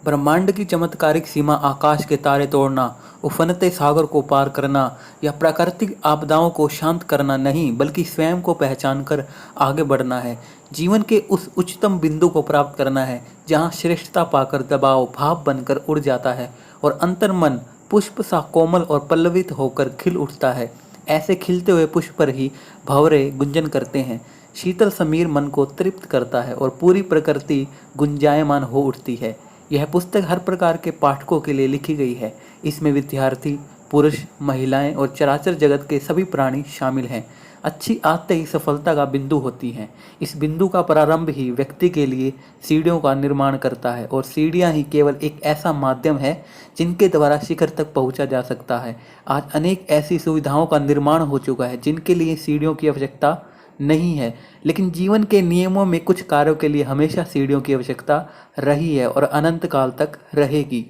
ब्रह्मांड की चमत्कारिक सीमा आकाश के तारे तोड़ना, उफनते सागर को पार करना या प्राकृतिक आपदाओं को शांत करना नहीं, बल्कि स्वयं को पहचान कर आगे बढ़ना है। जीवन के उस उच्चतम बिंदु को प्राप्त करना है जहाँ श्रेष्ठता पाकर दबाव भाव बनकर उड़ जाता है और अंतर्मन पुष्प सा कोमल और पल्लवित होकर खिल उठता है। ऐसे खिलते हुए पुष्प पर ही भंवरे गुंजन करते हैं। शीतल समीर मन को तृप्त करता है और पूरी प्रकृति गुंजायमान हो उठती है। यह पुस्तक हर प्रकार के पाठकों के लिए लिखी गई है। इसमें विद्यार्थी, पुरुष, महिलाएं और चराचर जगत के सभी प्राणी शामिल हैं। अच्छी आदतें ही सफलता का बिंदु होती हैं। इस बिंदु का प्रारंभ ही व्यक्ति के लिए सीढ़ियों का निर्माण करता है और सीढ़ियां ही केवल एक ऐसा माध्यम है जिनके द्वारा शिखर तक पहुंचा जा सकता है। आज अनेक ऐसी सुविधाओं का निर्माण हो चुका है जिनके लिए सीढ़ियों की आवश्यकता नहीं है, लेकिन जीवन के नियमों में कुछ कार्यों के लिए हमेशा सीढ़ियों की आवश्यकता रही है और अनंत काल तक रहेगी।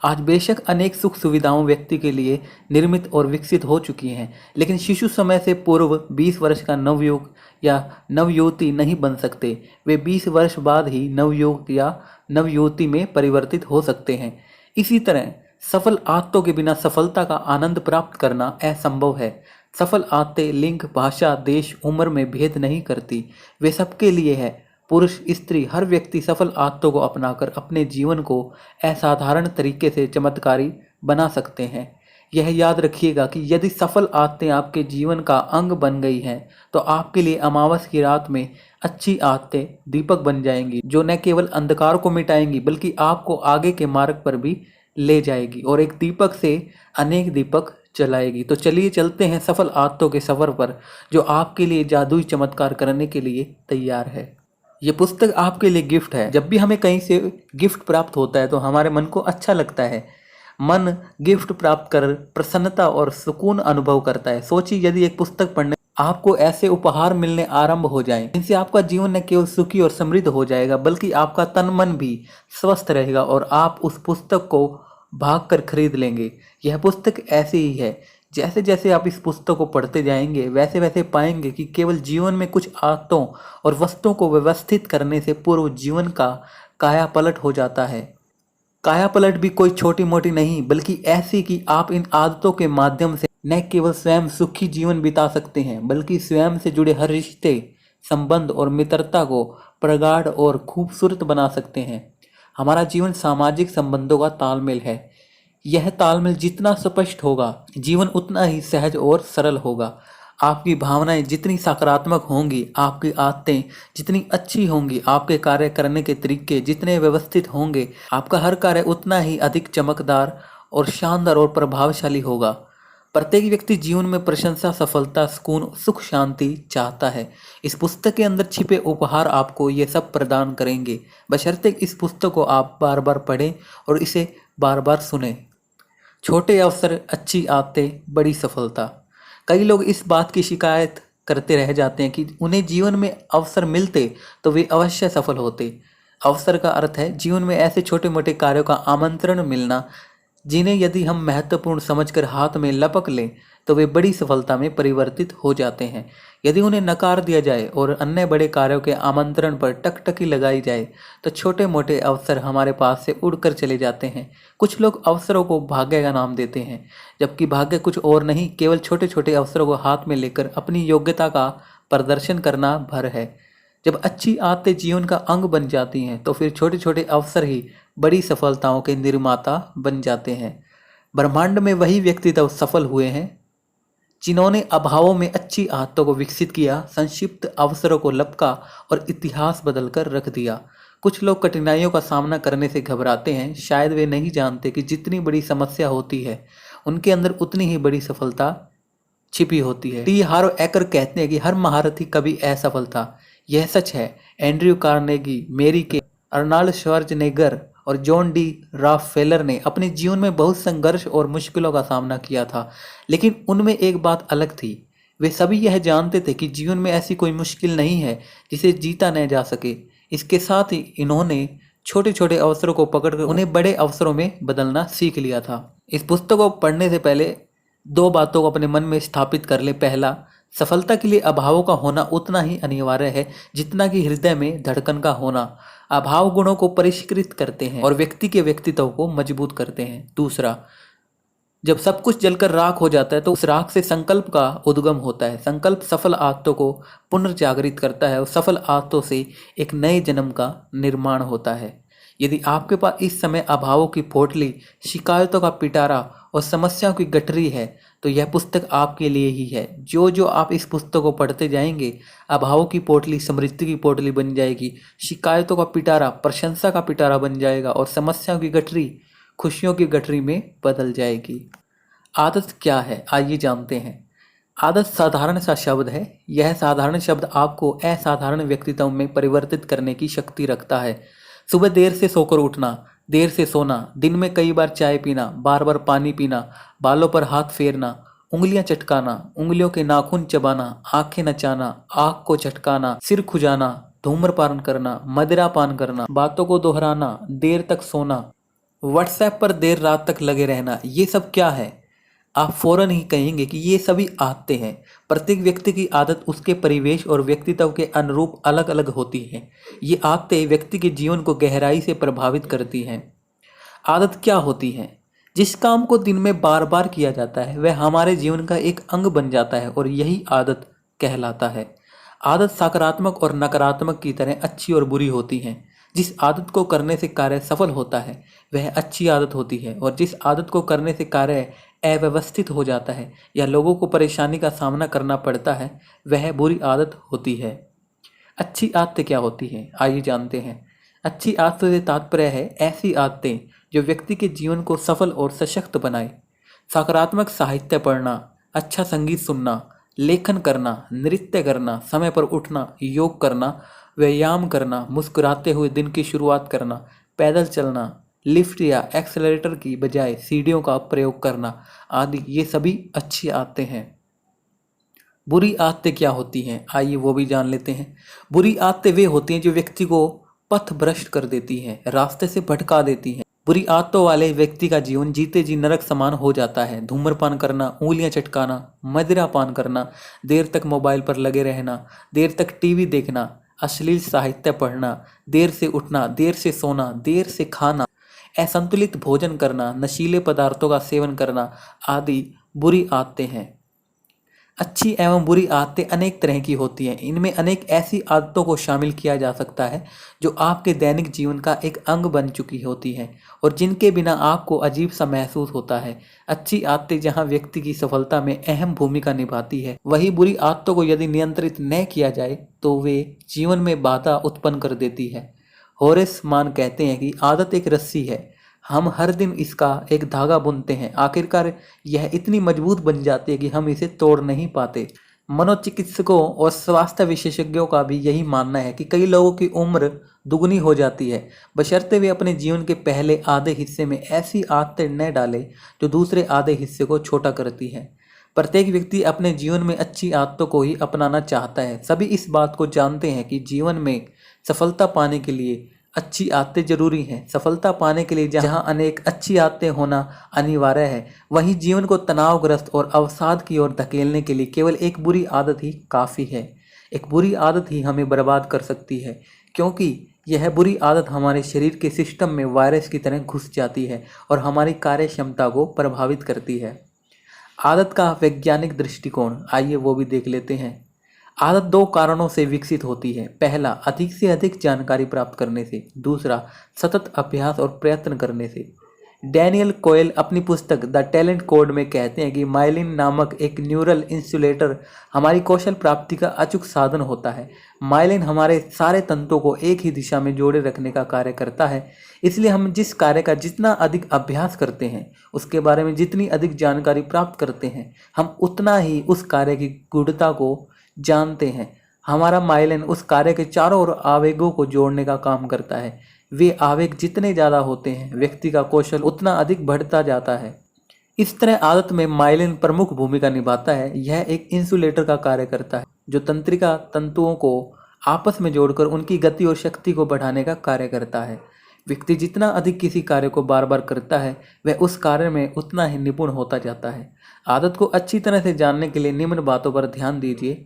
आज बेशक अनेक सुख सुविधाओं व्यक्ति के लिए निर्मित और विकसित हो चुकी हैं, लेकिन शिशु समय से पूर्व 20 वर्ष का नवयुवक या नवयुवती नहीं बन सकते। वे 20 वर्ष बाद ही नवयुवक या नवयुवती में परिवर्तित हो सकते हैं। इसी तरह सफल आदतों के बिना सफलता का आनंद प्राप्त करना असंभव है। सफल आदतें लिंग, भाषा, देश, उम्र में भेद नहीं करती। वे सबके लिए है। पुरुष, स्त्री, हर व्यक्ति सफल आदतों को अपनाकर अपने जीवन को असाधारण तरीके से चमत्कारी बना सकते हैं। यह याद रखिएगा कि यदि सफल आदतें आपके जीवन का अंग बन गई हैं तो आपके लिए अमावस की रात में अच्छी आदतें दीपक बन जाएंगी, जो न केवल अंधकार को मिटाएंगी बल्कि आपको आगे के मार्ग पर भी ले जाएगी और एक दीपक से अनेक दीपक चलाएगी। तो चलिए चलते हैं सफल आदतों के सफर पर, जो आपके लिए जादुई चमत्कार करने के लिए तैयार है। ये पुस्तक आपके लिए गिफ्ट है। जब भी हमें कहीं से गिफ्ट प्राप्त होता है तो हमारे मन को अच्छा लगता है। मन गिफ्ट प्राप्त कर प्रसन्नता और सुकून अनुभव करता है। सोचिए यदि एक पुस्तक पढ़ने आपको ऐसे उपहार मिलने आरंभ हो जाएं, इनसे आपका जीवन न केवल सुखी और समृद्ध हो जाएगा बल्कि आपका तन मन भी स्वस्थ रहेगा और आप उस पुस्तक को भाग कर खरीद लेंगे। यह पुस्तक ऐसी ही है। जैसे जैसे आप इस पुस्तक को पढ़ते जाएंगे वैसे वैसे पाएंगे कि केवल जीवन में कुछ आदतों और वस्तुओं को व्यवस्थित करने से पूर्व जीवन का काया पलट हो जाता है। काया पलट भी कोई छोटी मोटी नहीं बल्कि ऐसी कि आप इन आदतों के माध्यम से न केवल स्वयं सुखी जीवन बिता सकते हैं बल्कि स्वयं से जुड़े हर रिश्ते, संबंध और मित्रता को प्रगाढ़ और खूबसूरत बना सकते हैं। हमारा जीवन सामाजिक संबंधों का तालमेल है। यह तालमेल जितना स्पष्ट होगा, जीवन उतना ही सहज और सरल होगा। आपकी भावनाएं जितनी सकारात्मक होंगी, आपकी आदतें जितनी अच्छी होंगी, आपके कार्य करने के तरीके जितने व्यवस्थित होंगे, आपका हर कार्य उतना ही अधिक चमकदार और शानदार और प्रभावशाली होगा। प्रत्येक व्यक्ति जीवन में प्रशंसा, सफलता, सुकून, सुख, शांति चाहता है। इस पुस्तक के अंदर छिपे उपहार आपको ये सब प्रदान करेंगे, बशर्ते इस पुस्तक को आप बार बार पढ़ें और इसे बार बार सुनें। छोटे अवसर, अच्छी आदतें, बड़ी सफलता। कई लोग इस बात की शिकायत करते रह जाते हैं कि उन्हें जीवन में अवसर मिलते तो वे अवश्य सफल होते। अवसर का अर्थ है जीवन में ऐसे छोटे मोटे कार्यों का आमंत्रण मिलना जिन्हें यदि हम महत्वपूर्ण समझकर हाथ में लपक लें तो वे बड़ी सफलता में परिवर्तित हो जाते हैं। यदि उन्हें नकार दिया जाए और अन्य बड़े कार्यों के आमंत्रण पर टकटकी लगाई जाए तो छोटे मोटे अवसर हमारे पास से उड़कर चले जाते हैं। कुछ लोग अवसरों को भाग्य का नाम देते हैं, जबकि भाग्य कुछ और नहीं, केवल छोटे छोटे अवसरों को हाथ में लेकर अपनी योग्यता का प्रदर्शन करना भर है। जब अच्छी आदतें जीवन का अंग बन जाती हैं तो फिर छोटे छोटे अवसर ही बड़ी सफलताओं के निर्माता बन जाते हैं। ब्रह्मांड में वही व्यक्ति तब सफल हुए हैं जिन्होंने अभावों में अच्छी आदतों को विकसित किया, संक्षिप्त अवसरों को लपका और इतिहास बदलकर रख दिया। कुछ लोग कठिनाइयों का सामना करने से घबराते हैं। शायद वे नहीं जानते कि जितनी बड़ी समस्या होती है उनके अंदर उतनी ही बड़ी सफलता छिपी होती है। टी हार्व एकर कहते हैं कि हर महारथी कभी असफल था। यह सच है। एंड्रयू कार्नेगी, मेरी के, अर्नल्ड श्वार्ज़नेगर और जॉन डी रॉकफेलर ने अपने जीवन में बहुत संघर्ष और मुश्किलों का सामना किया था, लेकिन उनमें एक बात अलग थी। वे सभी यह जानते थे कि जीवन में ऐसी कोई मुश्किल नहीं है जिसे जीता न जा सके। इसके साथ ही इन्होंने छोटे छोटे अवसरों को पकड़कर उन्हें बड़े अवसरों में बदलना सीख लिया था। इस पुस्तक को पढ़ने से पहले दो बातों को अपने मन में स्थापित कर ले। पहला, सफलता के लिए अभावों का होना उतना ही अनिवार्य है जितना कि हृदय में धड़कन का होना। अभाव गुणों को परिष्कृत करते हैं और व्यक्ति के व्यक्तित्व को मजबूत करते हैं। दूसरा, जब सब कुछ जलकर राख हो जाता है तो उस राख से संकल्प का उद्गम होता है। संकल्प सफल आदतों को पुनर्जागृत करता है और सफल आदतों से एक नए जन्म का निर्माण होता है। यदि आपके पास इस समय अभावों की पोटली, शिकायतों का पिटारा और समस्याओं की गठरी है तो यह पुस्तक आपके लिए ही है। जो जो आप इस पुस्तक को पढ़ते जाएंगे, अभावों की पोटली समृद्धि की पोटली बन जाएगी, शिकायतों का पिटारा प्रशंसा का पिटारा बन जाएगा और समस्याओं की गठरी खुशियों की गठरी में बदल जाएगी। आदत क्या है, आइए जानते हैं। आदत साधारण सा शब्द है। यह साधारण शब्द आपको असाधारण व्यक्तित्व में परिवर्तित करने की शक्ति रखता है। सुबह देर से सोकर उठना, देर से सोना, दिन में कई बार चाय पीना, बार बार पानी पीना, बालों पर हाथ फेरना, उंगलियां चटकाना, उंगलियों के नाखून चबाना, आंखें नचाना, आँख को झटकाना, सिर खुजाना, धूम्रपान करना, मदिरा पान करना, बातों को दोहराना, देर तक सोना, व्हाट्सएप पर देर रात तक लगे रहना, ये सब क्या है? आप फौरन ही कहेंगे कि ये सभी आदतें हैं। प्रत्येक व्यक्ति की आदत उसके परिवेश और व्यक्तित्व के अनुरूप अलग अलग होती हैं। ये आदतें व्यक्ति के जीवन को गहराई से प्रभावित करती हैं। आदत क्या होती है? जिस काम को दिन में बार बार किया जाता है वह हमारे जीवन का एक अंग बन जाता है और यही आदत कहलाता है। आदत सकारात्मक और नकारात्मक की तरह अच्छी और बुरी होती हैं। जिस आदत को करने से कार्य सफल होता है वह अच्छी आदत होती है और जिस आदत को करने से कार्य अव्यवस्थित हो जाता है या लोगों को परेशानी का सामना करना पड़ता है वह बुरी आदत होती है। अच्छी आदतें क्या होती हैं, आइए जानते हैं। अच्छी आदतों से तात्पर्य है ऐसी आदतें जो व्यक्ति के जीवन को सफल और सशक्त बनाए। सकारात्मक साहित्य पढ़ना, अच्छा संगीत सुनना, लेखन करना, नृत्य करना, समय पर उठना, योग करना, व्यायाम करना, मुस्कुराते हुए दिन की शुरुआत करना, पैदल चलना, लिफ्ट या एक्सेलरेटर की बजाय सीढ़ियों का प्रयोग करना आदि, ये सभी अच्छी आदतें हैं। बुरी आदतें क्या होती हैं, आइए वो भी जान लेते हैं। बुरी आदतें वे होती हैं जो व्यक्ति को पथ भ्रष्ट कर देती हैं, रास्ते से भटका देती हैं। बुरी आदतों वाले व्यक्ति का जीवन जीते जी नरक समान हो जाता है। धूम्रपान करना, उंगलियां चटकाना, मदिरा पान करना, देर तक मोबाइल पर लगे रहना, देर तक टीवी देखना, अश्लील साहित्य पढ़ना, देर से उठना, देर से सोना, देर से खाना, असंतुलित भोजन करना, नशीले पदार्थों का सेवन करना आदि बुरी आदतें हैं। अच्छी एवं बुरी आदतें अनेक तरह की होती हैं। इनमें अनेक ऐसी आदतों को शामिल किया जा सकता है जो आपके दैनिक जीवन का एक अंग बन चुकी होती हैं और जिनके बिना आपको अजीब सा महसूस होता है। अच्छी आदतें जहां व्यक्ति की सफलता में अहम भूमिका निभाती है, वही बुरी आदतों को यदि नियंत्रित न किया जाए तो वे जीवन में बाधा उत्पन्न कर देती है। होरेस मान कहते हैं कि आदत एक रस्सी है, हम हर दिन इसका एक धागा बुनते हैं, आखिरकार यह इतनी मजबूत बन जाती है कि हम इसे तोड़ नहीं पाते। मनोचिकित्सकों और स्वास्थ्य विशेषज्ञों का भी यही मानना है कि कई लोगों की उम्र दुगनी हो जाती है बशर्ते वे अपने जीवन के पहले आधे हिस्से में ऐसी आदतें न डालें जो दूसरे आधे हिस्से को छोटा करती हैं। प्रत्येक व्यक्ति अपने जीवन में अच्छी आदतों को ही अपनाना चाहता है। सभी इस बात को जानते हैं कि जीवन में सफलता पाने के लिए अच्छी आदतें जरूरी हैं। सफलता पाने के लिए जहां अनेक अच्छी आदतें होना अनिवार्य है, वहीं जीवन को तनावग्रस्त और अवसाद की ओर धकेलने के लिए केवल एक बुरी आदत ही काफ़ी है। एक बुरी आदत ही हमें बर्बाद कर सकती है, क्योंकि यह बुरी आदत हमारे शरीर के सिस्टम में वायरस की तरह घुस जाती है और हमारी कार्य क्षमता को प्रभावित करती है। आदत का वैज्ञानिक दृष्टिकोण, आइए वो भी देख लेते हैं। आदत दो कारणों से विकसित होती है। पहला, अधिक से अधिक जानकारी प्राप्त करने से। दूसरा, सतत अभ्यास और प्रयत्न करने से। डैनियल कोयल अपनी पुस्तक द टैलेंट कोड में कहते हैं कि माइलिन नामक एक न्यूरल इंसुलेटर हमारी कौशल प्राप्ति का अचूक साधन होता है। माइलिन हमारे सारे तंतुओं को एक ही दिशा में जोड़े रखने का कार्य करता है। इसलिए हम जिस कार्य का जितना अधिक अभ्यास करते हैं, उसके बारे में जितनी अधिक जानकारी प्राप्त करते हैं, हम उतना ही उस कार्य की गूढ़ता को जानते हैं। हमारा माइलिन उस कार्य के चारों ओर आवेगों को जोड़ने का काम करता है। वे आवेग जितने ज़्यादा होते हैं, व्यक्ति का कौशल उतना अधिक बढ़ता जाता है। इस तरह आदत में माइलिन प्रमुख भूमिका निभाता है। यह एक इंसुलेटर का कार्य करता है जो तंत्रिका तंतुओं को आपस में जोड़कर उनकी गति और शक्ति को बढ़ाने का कार्य करता है। व्यक्ति जितना अधिक किसी कार्य को बार बार करता है वह उस कार्य में उतना ही निपुण होता जाता है। आदत को अच्छी तरह से जानने के लिए निम्न बातों पर ध्यान दीजिए।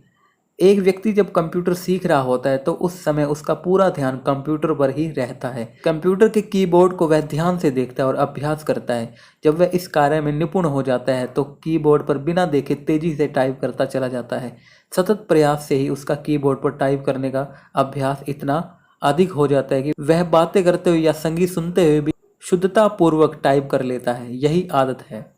एक व्यक्ति जब कंप्यूटर सीख रहा होता है तो उस समय उसका पूरा ध्यान कंप्यूटर पर ही रहता है। कंप्यूटर के कीबोर्ड को वह ध्यान से देखता है और अभ्यास करता है। जब वह इस कार्य में निपुण हो जाता है तो कीबोर्ड पर बिना देखे तेजी से टाइप करता चला जाता है। सतत प्रयास से ही उसका कीबोर्ड पर टाइप करने का अभ्यास इतना अधिक हो जाता है कि वह बातें करते हुए या संगीत सुनते हुए भी शुद्धता पूर्वक टाइप कर लेता है। यही आदत है।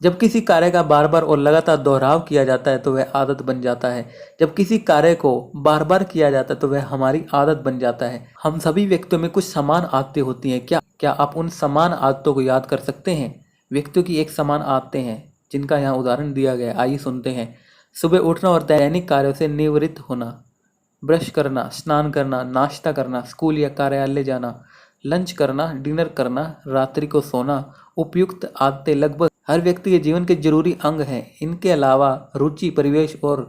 जब किसी कार्य का बार बार और लगातार दोहराव किया जाता है तो वह आदत बन जाता है। जब किसी कार्य को बार बार किया जाता है तो वह हमारी आदत बन जाता है। हम सभी व्यक्तियों में कुछ समान आदतें होती हैं। क्या आप उन समान आदतों को याद कर सकते हैं? व्यक्तियों की एक समान आदतें हैं जिनका यहाँ उदाहरण दिया गया है। आइए सुनते हैं। सुबह उठना और दैनिक कार्यों से निवृत्त होना, ब्रश करना, स्नान करना, नाश्ता करना, स्कूल या कार्यालय जाना, लंच करना, डिनर करना, रात्रि को सोना। उपयुक्त आदतें लगभग हर व्यक्ति के जीवन के जरूरी अंग हैं। इनके अलावा रुचि, परिवेश और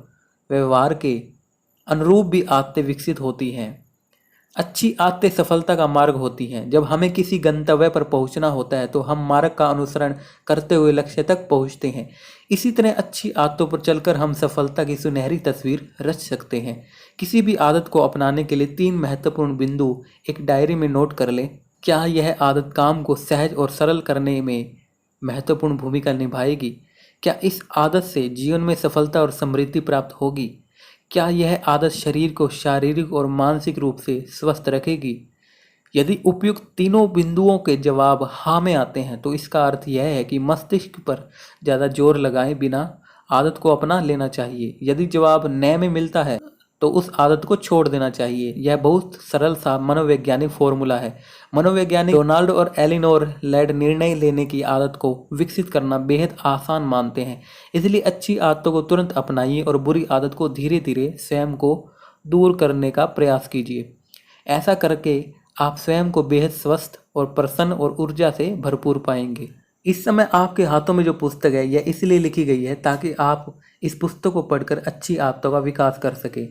व्यवहार के अनुरूप भी आदतें विकसित होती हैं। अच्छी आदतें सफलता का मार्ग होती हैं। जब हमें किसी गंतव्य पर पहुंचना होता है तो हम मार्ग का अनुसरण करते हुए लक्ष्य तक पहुंचते हैं। इसी तरह अच्छी आदतों पर चलकर हम सफलता की सुनहरी तस्वीर रच सकते हैं। किसी भी आदत को अपनाने के लिए 3 महत्वपूर्ण बिंदु एक डायरी में नोट कर लें। क्या यह आदत काम को सहज और सरल करने में महत्वपूर्ण भूमिका निभाएगी? क्या इस आदत से जीवन में सफलता और समृद्धि प्राप्त होगी? क्या यह आदत शरीर को शारीरिक और मानसिक रूप से स्वस्थ रखेगी? यदि उपयुक्त तीनों बिंदुओं के जवाब हाँ में आते हैं तो इसका अर्थ यह है कि मस्तिष्क पर ज़्यादा जोर लगाए बिना आदत को अपना लेना चाहिए। यदि जवाब न में मिलता है तो उस आदत को छोड़ देना चाहिए। यह बहुत सरल सा मनोवैज्ञानिक फॉर्मूला है। मनोवैज्ञानिक डोनाल्ड और एलिनोर लेड निर्णय लेने की आदत को विकसित करना बेहद आसान मानते हैं। इसलिए अच्छी आदतों को तुरंत अपनाइए और बुरी आदत को धीरे धीरे स्वयं को दूर करने का प्रयास कीजिए। ऐसा करके आप स्वयं को बेहद स्वस्थ और प्रसन्न और ऊर्जा से भरपूर पाएंगे। इस समय आपके हाथों में जो पुस्तक है यह इसलिए लिखी गई है ताकि आप इस पुस्तक को पढ़कर अच्छी आदतों का विकास कर सके।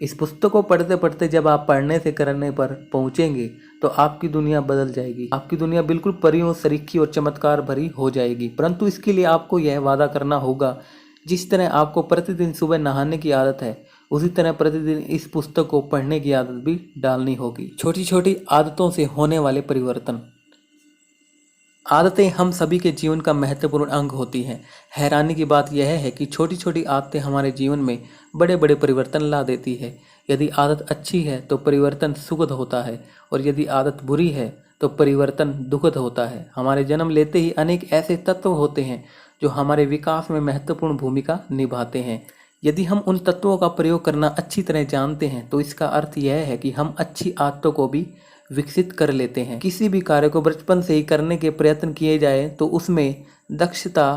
इस पुस्तक को पढ़ते पढ़ते जब आप पढ़ने से करने पर पहुंचेंगे तो आपकी दुनिया बदल जाएगी। आपकी दुनिया बिल्कुल परियों, सरीखी और चमत्कार भरी हो जाएगी। परंतु इसके लिए आपको यह वादा करना होगा, जिस तरह आपको प्रतिदिन सुबह नहाने की आदत है उसी तरह प्रतिदिन इस पुस्तक को पढ़ने की आदत भी डालनी होगी। छोटी छोटी आदतों से होने वाले परिवर्तन। आदतें हम सभी के जीवन का महत्वपूर्ण अंग होती हैं। हैरानी की बात यह है कि छोटी छोटी आदतें हमारे जीवन में बड़े बड़े परिवर्तन ला देती है। यदि आदत अच्छी है तो परिवर्तन सुखद होता है और यदि आदत बुरी है तो परिवर्तन दुखद होता है। हमारे जन्म लेते ही अनेक ऐसे तत्व होते हैं जो हमारे विकास में महत्वपूर्ण भूमिका निभाते हैं। यदि हम उन तत्वों का प्रयोग करना अच्छी तरह जानते हैं तो इसका अर्थ यह है कि हम अच्छी आदतों को भी विकसित कर लेते हैं। किसी भी कार्य को बचपन से ही करने के प्रयत्न किए जाए तो उसमें दक्षता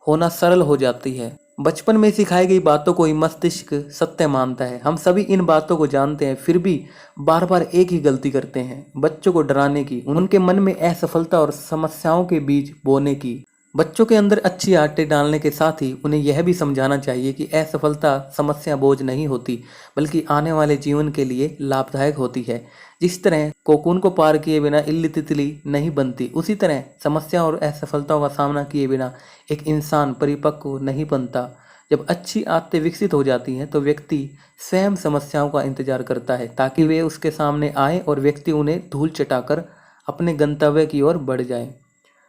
होना सरल हो जाती है। बचपन में सिखाई गई बातों को ही मस्तिष्क सत्य मानता है। हम सभी इन बातों को जानते हैं फिर भी बार बार एक ही गलती करते हैं, बच्चों को डराने की, उनके मन में असफलता और समस्याओं के बीज बोने की। बच्चों के अंदर अच्छी आदतें डालने के साथ ही उन्हें यह भी समझाना चाहिए कि असफलता समस्या बोझ नहीं होती बल्कि आने वाले जीवन के लिए लाभदायक होती है। जिस तरह कोकून को पार किए बिना इल्ली तितली नहीं बनती, उसी तरह समस्या और असफलताओं का सामना किए बिना एक इंसान परिपक्व नहीं बनता। जब अच्छी आदतें विकसित हो जाती हैं तो व्यक्ति स्वयं समस्याओं का इंतजार करता है ताकि वे उसके सामने आए और व्यक्ति उन्हें धूल चटाकर अपने गंतव्य की ओर बढ़ जाए।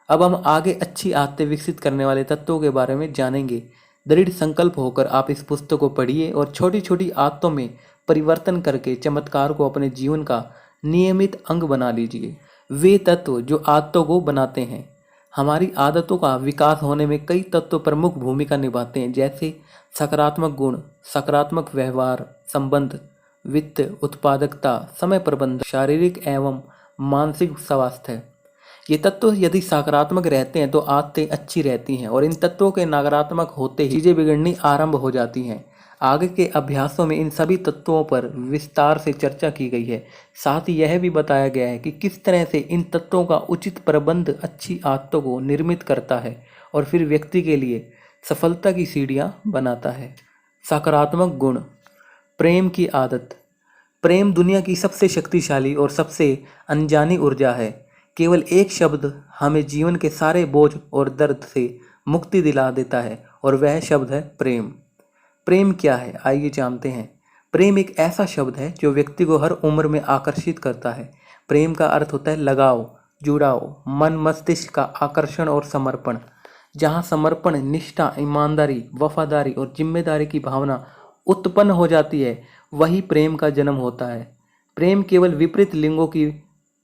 अब हम आगे अच्छी आदतें विकसित करने वाले तत्वों के बारे में जानेंगे। दृढ़ संकल्प होकर आप इस पुस्तक को पढ़िए और छोटी छोटी आदतों में परिवर्तन करके चमत्कार को अपने जीवन का नियमित अंग बना लीजिए। वे तत्व जो आदतों को बनाते हैं। हमारी आदतों का विकास होने में कई तत्व प्रमुख भूमिका निभाते हैं, जैसे सकारात्मक गुण, सकारात्मक व्यवहार, संबंध, वित्त, उत्पादकता, समय प्रबंधन, शारीरिक एवं मानसिक स्वास्थ्य। ये तत्व यदि सकारात्मक रहते हैं तो आदतें अच्छी रहती हैं और इन तत्वों के नकारात्मक होते ही चीजें बिगड़नी आरंभ हो जाती हैं। आगे के अभ्यासों में इन सभी तत्वों पर विस्तार से चर्चा की गई है। साथ ही यह भी बताया गया है कि किस तरह से इन तत्वों का उचित प्रबंध अच्छी आदतों को निर्मित करता है और फिर व्यक्ति के लिए सफलता की सीढ़ियां बनाता है। सकारात्मक गुण। प्रेम की आदत। प्रेम दुनिया की सबसे शक्तिशाली और सबसे अनजानी ऊर्जा है। केवल एक शब्द हमें जीवन के सारे बोझ और दर्द से मुक्ति दिला देता है और वह शब्द है प्रेम। प्रेम क्या है, आइए जानते हैं। प्रेम एक ऐसा शब्द है जो व्यक्ति को हर उम्र में आकर्षित करता है। प्रेम का अर्थ होता है लगाव, जुड़ाव, मन मस्तिष्क का आकर्षण और समर्पण। जहाँ समर्पण, निष्ठा, ईमानदारी, वफादारी और जिम्मेदारी की भावना उत्पन्न हो जाती है, वही प्रेम का जन्म होता है। प्रेम केवल विपरीत लिंगों की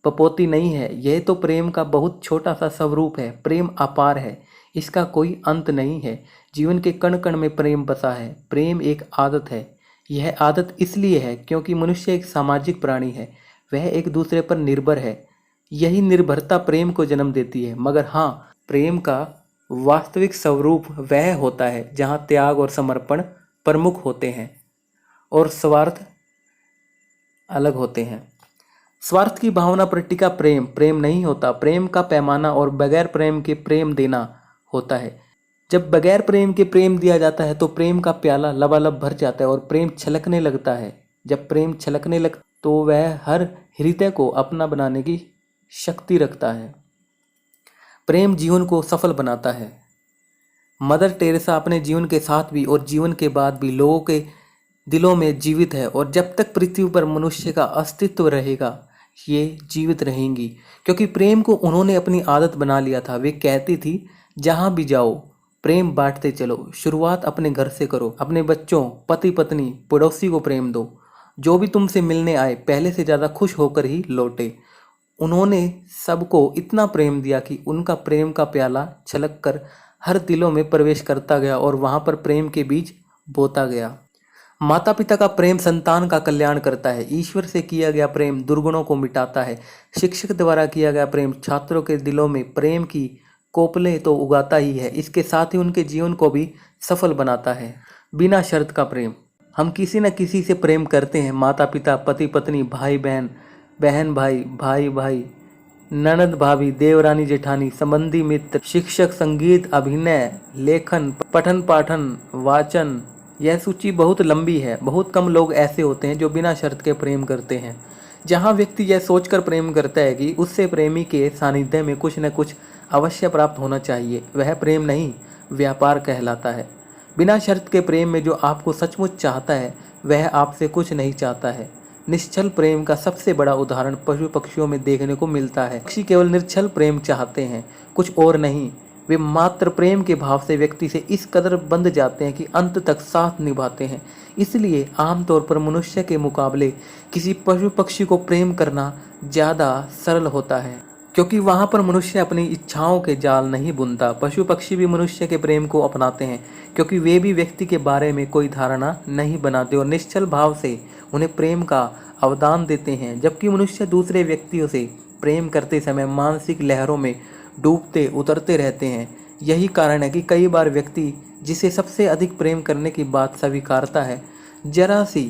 पपौती नहीं है, यह तो प्रेम का बहुत छोटा सा स्वरूप है। प्रेम अपार है, इसका कोई अंत नहीं है। जीवन के कण कण में प्रेम बसा है। प्रेम एक आदत है। यह आदत इसलिए है क्योंकि मनुष्य एक सामाजिक प्राणी है, वह एक दूसरे पर निर्भर है। यही निर्भरता प्रेम को जन्म देती है। मगर हाँ, प्रेम का वास्तविक स्वरूप वह होता है जहाँ त्याग और समर्पण प्रमुख होते हैं और स्वार्थ अलग होते हैं। स्वार्थ की भावना पर टिका प्रेम प्रेम नहीं होता। प्रेम का पैमाना और बगैर प्रेम के प्रेम देना होता है। जब बगैर प्रेम के प्रेम दिया जाता है तो प्रेम का प्याला लबालब भर जाता है और प्रेम छलकने लगता है। जब प्रेम छलकने लग तो वह हर हृदय को अपना बनाने की शक्ति रखता है। प्रेम जीवन को सफल बनाता है। मदर टेरेसा अपने जीवन के साथ भी और जीवन के बाद भी लोगों के दिलों में जीवित है और जब तक पृथ्वी पर मनुष्य का अस्तित्व रहेगा ये जीवित रहेंगी, क्योंकि प्रेम को उन्होंने अपनी आदत बना लिया था। वे कहती थी, जहाँ भी जाओ प्रेम बांटते चलो। शुरुआत अपने घर से करो। अपने बच्चों, पति पत्नी, पड़ोसी को प्रेम दो। जो भी तुमसे मिलने आए पहले से ज़्यादा खुश होकर ही लौटे। उन्होंने सबको इतना प्रेम दिया कि उनका प्रेम का प्याला छलक कर हर दिलों में प्रवेश करता गया और वहाँ पर प्रेम के बीज बोता गया। माता पिता का प्रेम संतान का कल्याण करता है। ईश्वर से किया गया प्रेम दुर्गुणों को मिटाता है। शिक्षक द्वारा किया गया प्रेम छात्रों के दिलों में प्रेम की कोपलें तो उगाता ही है, इसके साथ ही उनके जीवन को भी सफल बनाता है। बिना शर्त का प्रेम। हम किसी न किसी से प्रेम करते हैं। माता पिता, पति पत्नी, भाई बहन, बहन भाई, भाई भाई, ननद भाभी, देवरानी जेठानी, संबंधी मित्र, शिक्षक, संगीत, अभिनय, लेखन, पठन पाठन, वाचन। यह सूची बहुत लंबी है। बहुत कम लोग ऐसे होते हैं जो बिना शर्त के प्रेम करते हैं। जहाँ व्यक्ति यह सोचकर प्रेम करता है कि उससे प्रेमी के सानिध्य में कुछ न कुछ अवश्य प्राप्त होना चाहिए, वह प्रेम नहीं, व्यापार कहलाता है। बिना शर्त के प्रेम में जो आपको सचमुच चाहता है वह आपसे कुछ नहीं चाहता है। निश्चल प्रेम का सबसे बड़ा उदाहरण पशु पक्षियों में देखने को मिलता है। पक्षी केवल निश्चल प्रेम चाहते हैं, कुछ और नहीं। वे मात्र प्रेम के भाव से व्यक्ति से इस कदर बंध जाते हैं कि अंत तक साथ निभाते हैं। इसलिए आमतौर पर मनुष्य के मुकाबले किसी पशु पक्षी को प्रेम करना ज़्यादा सरल होता है, क्योंकि वहाँ पर मनुष्य अपनी इच्छाओं के जाल नहीं बुनता। पशु पक्षी भी मनुष्य के प्रेम को अपनाते हैं, क्योंकि वे भी व्यक्ति के बारे में कोई धारणा नहीं बनाते और निश्चल भाव से उन्हें प्रेम का अवदान देते हैं। जबकि मनुष्य दूसरे व्यक्तियों से प्रेम करते समय मानसिक लहरों में डूबते उतरते रहते हैं। यही कारण है कि कई बार व्यक्ति जिसे सबसे अधिक प्रेम करने की बात स्वीकारता है, जरा सी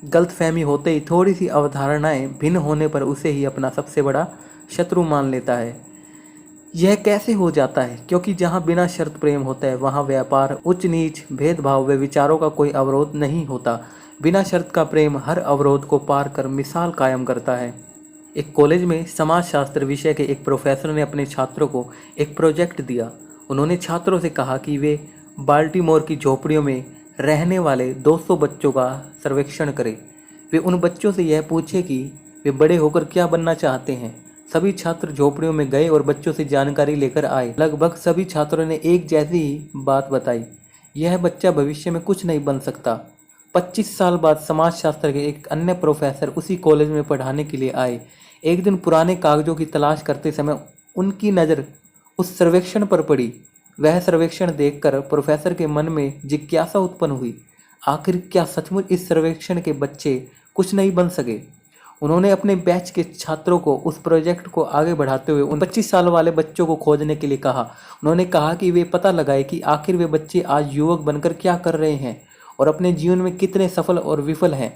गलतफहमी होते ही, थोड़ी सी अवधारणाएं भिन्न होने पर उसे ही अपना सबसे बड़ा शत्रु मान लेता है। यह कैसे हो जाता है? क्योंकि जहाँ बिना शर्त प्रेम होता है वहाँ व्यापार, उच्च नीच, भेदभाव व विचारों का कोई अवरोध नहीं होता। बिना शर्त का प्रेम हर अवरोध को पार कर मिसाल कायम करता है। एक कॉलेज में समाजशास्त्र विषय के एक प्रोफेसर ने अपने छात्रों को एक प्रोजेक्ट दिया। उन्होंने छात्रों से कहा कि वे बाल्टीमोर की झोपड़ियों में रहने वाले 200 बच्चों का सर्वेक्षण करें। वे उन बच्चों से यह पूछे कि वे बड़े होकर क्या बनना चाहते हैं। सभी छात्र झोपड़ियों में गए और बच्चों से जानकारी लेकर आए। लगभग सभी छात्रों ने एक जैसी ही बात बताई, यह बच्चा भविष्य में कुछ नहीं बन सकता। 25 साल बाद समाजशास्त्र के एक अन्य प्रोफेसर उसी कॉलेज में पढ़ाने के लिए आए। एक दिन पुराने कागजों की तलाश करते समय उनकी नज़र उस सर्वेक्षण पर पड़ी। वह सर्वेक्षण देखकर प्रोफेसर के मन में जिज्ञासा उत्पन्न हुई, आखिर क्या सचमुच इस सर्वेक्षण के बच्चे कुछ नहीं बन सके? उन्होंने अपने बैच के छात्रों को उस प्रोजेक्ट को आगे बढ़ाते हुए उन 25 साल वाले बच्चों को खोजने के लिए कहा। उन्होंने कहा कि वे पता लगाए कि आखिर वे बच्चे आज युवक बनकर क्या कर रहे हैं और अपने जीवन में कितने सफल और विफल हैं।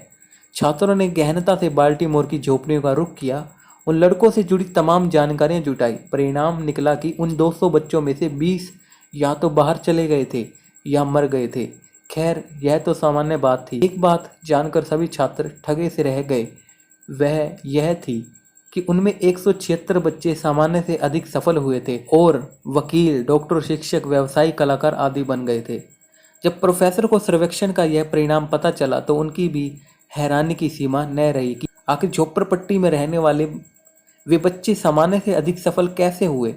छात्रों ने गहनता से बाल्टीमोर की झोपड़ियों का रुख किया, उन लड़कों से जुड़ी तमाम जानकारियां जुटाई। परिणाम निकला कि उन 200 बच्चों में से 20 या तो बाहर चले गए थे या मर गए थे। खैर यह तो सामान्य बात थी। एक बात जानकर सभी छात्र ठगे से रह गए, वह यह थी कि उनमें 176 बच्चे सामान्य से अधिक सफल हुए थे और वकील, डॉक्टर, शिक्षक, व्यवसायी, कलाकार आदि बन गए थे। जब प्रोफेसर को सर्वेक्षण का यह परिणाम पता चला तो उनकी भी हैरानी की सीमा न रही कि आखिर झोपड़पट्टी में रहने वाले वे बच्चे सामान्य से अधिक सफल कैसे हुए।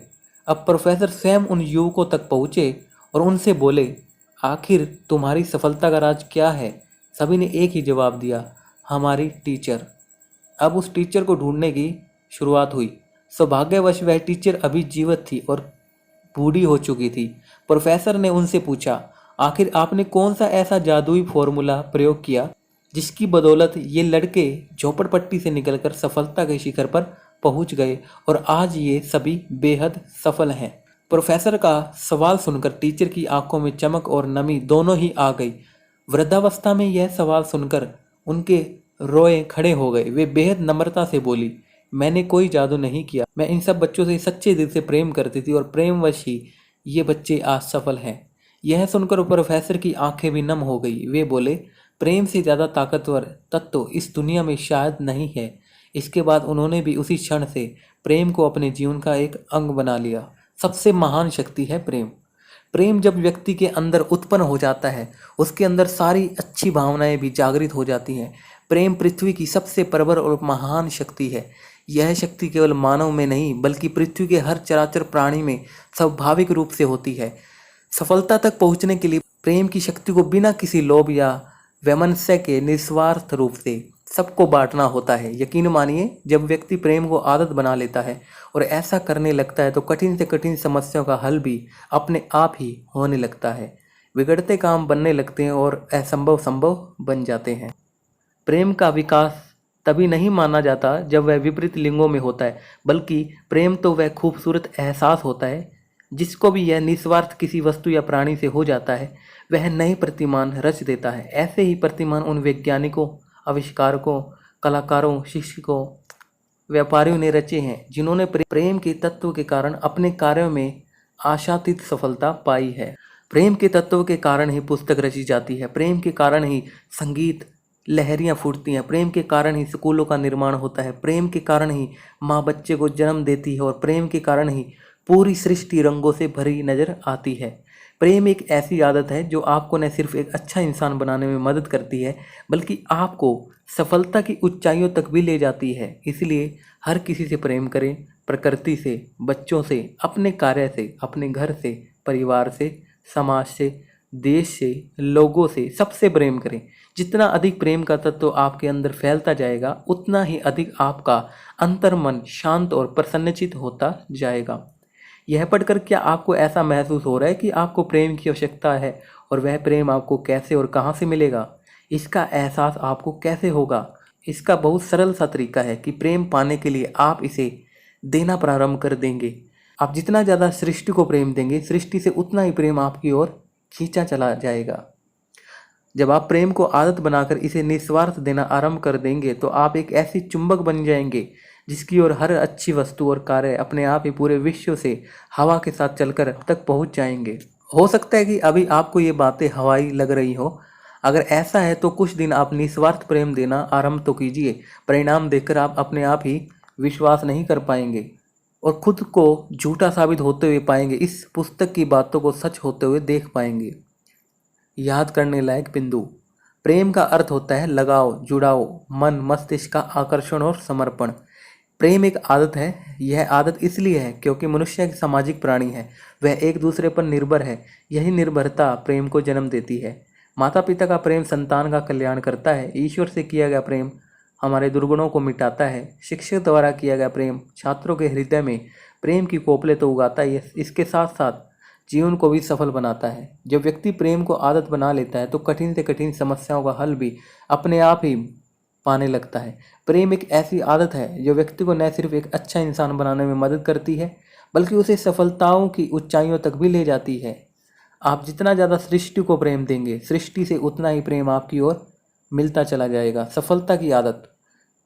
अब प्रोफेसर स्वयं उन युवकों तक पहुंचे और उनसे बोले, आखिर तुम्हारी सफलता का राज क्या है? सभी ने एक ही जवाब दिया, हमारी टीचर। अब उस टीचर को ढूंढने की शुरुआत हुई। सौभाग्यवश वह टीचर अभी जीवित थी और बूढ़ी हो चुकी थी। प्रोफेसर ने उनसे पूछा, आखिर आपने कौन सा ऐसा जादुई फॉर्मूला प्रयोग किया जिसकी बदौलत ये लड़के झोपड़पट्टी से निकलकर सफलता के शिखर पर पहुंच गए और आज ये सभी बेहद सफल हैं? प्रोफेसर का सवाल सुनकर टीचर की आंखों में चमक और नमी दोनों ही आ गई। वृद्धावस्था में यह सवाल सुनकर उनके रोए खड़े हो गए। वे बेहद नम्रता से बोली, मैंने कोई जादू नहीं किया, मैं इन सब बच्चों से सच्चे दिल से प्रेम करती थी और प्रेमवश ही ये बच्चे आज सफल हैं। यह सुनकर प्रोफेसर की आंखें भी नम हो गई। वे बोले, प्रेम से ज़्यादा ताकतवर तत्व इस दुनिया में शायद नहीं है। इसके बाद उन्होंने भी उसी क्षण से प्रेम को अपने जीवन का एक अंग बना लिया। सबसे महान शक्ति है प्रेम। प्रेम जब व्यक्ति के अंदर उत्पन्न हो जाता है, उसके अंदर सारी अच्छी भावनाएं भी जागृत हो जाती हैं। प्रेम पृथ्वी की सबसे प्रबल और महान शक्ति है। यह शक्ति केवल मानव में नहीं बल्कि पृथ्वी के हर चराचर प्राणी में स्वाभाविक रूप से होती है। सफलता तक पहुंचने के लिए प्रेम की शक्ति को बिना किसी लोभ या वैमनस्य के निस्वार्थ रूप से सबको बांटना होता है। यकीन मानिए, जब व्यक्ति प्रेम को आदत बना लेता है और ऐसा करने लगता है तो कठिन से कठिन समस्याओं का हल भी अपने आप ही होने लगता है। बिगड़ते काम बनने लगते हैं और असंभव संभव बन जाते हैं। प्रेम का विकास तभी नहीं माना जाता जब वह विपरीत लिंगों में होता है, बल्कि प्रेम तो वह खूबसूरत एहसास होता है जिसको भी यह निस्वार्थ किसी वस्तु या प्राणी से हो जाता है, वह नए प्रतिमान रच देता है। ऐसे ही प्रतिमान उन वैज्ञानिकों, आविष्कारकों, कलाकारों, शिक्षकों, व्यापारियों ने रचे हैं जिन्होंने प्रेम के तत्व के कारण अपने कार्यों में आशातीत सफलता पाई है। प्रेम के तत्व के कारण ही पुस्तक रची जाती है, प्रेम के कारण ही संगीत लहरियां फूटती हैं, प्रेम के कारण ही स्कूलों का निर्माण होता है, प्रेम के कारण ही माँ बच्चे को जन्म देती है और प्रेम के कारण ही पूरी सृष्टि रंगों से भरी नजर आती है। प्रेम एक ऐसी आदत है जो आपको न सिर्फ एक अच्छा इंसान बनाने में मदद करती है बल्कि आपको सफलता की ऊंचाइयों तक भी ले जाती है। इसलिए हर किसी से प्रेम करें, प्रकृति से, बच्चों से, अपने कार्य से, अपने घर से, परिवार से, समाज से, देश से, लोगों से, सबसे प्रेम करें। जितना अधिक प्रेम का तत्व आपके अंदर फैलता जाएगा उतना ही अधिक आपका अंतर्मन शांत और प्रसन्नचित होता जाएगा। यह पढ़कर क्या आपको ऐसा महसूस हो रहा है कि आपको प्रेम की आवश्यकता है और वह प्रेम आपको कैसे और कहाँ से मिलेगा? इसका एहसास आपको कैसे होगा? इसका बहुत सरल सा तरीका है कि प्रेम पाने के लिए आप इसे देना प्रारंभ कर देंगे। आप जितना ज़्यादा सृष्टि को प्रेम देंगे, सृष्टि से उतना ही प्रेम आपकी ओर खींचा चला जाएगा। जब आप प्रेम को आदत बनाकर इसे निस्वार्थ देना आरंभ कर देंगे तो आप एक ऐसी चुंबक बन जाएंगे जिसकी ओर हर अच्छी वस्तु और कार्य अपने आप ही पूरे विश्व से हवा के साथ चलकर तक पहुंच जाएंगे। हो सकता है कि अभी आपको ये बातें हवाई लग रही हो। अगर ऐसा है तो कुछ दिन आप निस्वार्थ प्रेम देना आरंभ तो कीजिए। परिणाम देखकर आप अपने आप ही विश्वास नहीं कर पाएंगे और खुद को झूठा साबित होते हुए पाएंगे। इस पुस्तक की बातों को सच होते हुए देख पाएंगे। याद करने लायक बिंदु। प्रेम का अर्थ होता है लगाव, जुड़ाव, मन मस्तिष्क का आकर्षण और समर्पण। प्रेम एक आदत है। यह आदत इसलिए है क्योंकि मनुष्य एक सामाजिक प्राणी है, वह एक दूसरे पर निर्भर है। यही निर्भरता प्रेम को जन्म देती है। माता पिता का प्रेम संतान का कल्याण करता है। ईश्वर से किया गया प्रेम हमारे दुर्गुणों को मिटाता है। शिक्षक द्वारा किया गया प्रेम छात्रों के हृदय में प्रेम की कोपले तो उगाता ही है, इसके साथ साथ जीवन को भी सफल बनाता है। जब व्यक्ति प्रेम को आदत बना लेता है तो कठिन से कठिन समस्याओं का हल भी अपने आप ही पाने लगता है। प्रेम एक ऐसी आदत है जो व्यक्ति को न सिर्फ एक अच्छा इंसान बनाने में मदद करती है बल्कि उसे सफलताओं की ऊंचाइयों तक भी ले जाती है। आप जितना ज़्यादा सृष्टि को प्रेम देंगे, सृष्टि से उतना ही प्रेम आपकी ओर मिलता चला जाएगा। सफलता की आदत।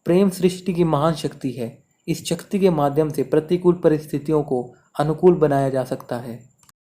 प्रेम सृष्टि की महान शक्ति है। इस शक्ति के माध्यम से प्रतिकूल परिस्थितियों को अनुकूल बनाया जा सकता है।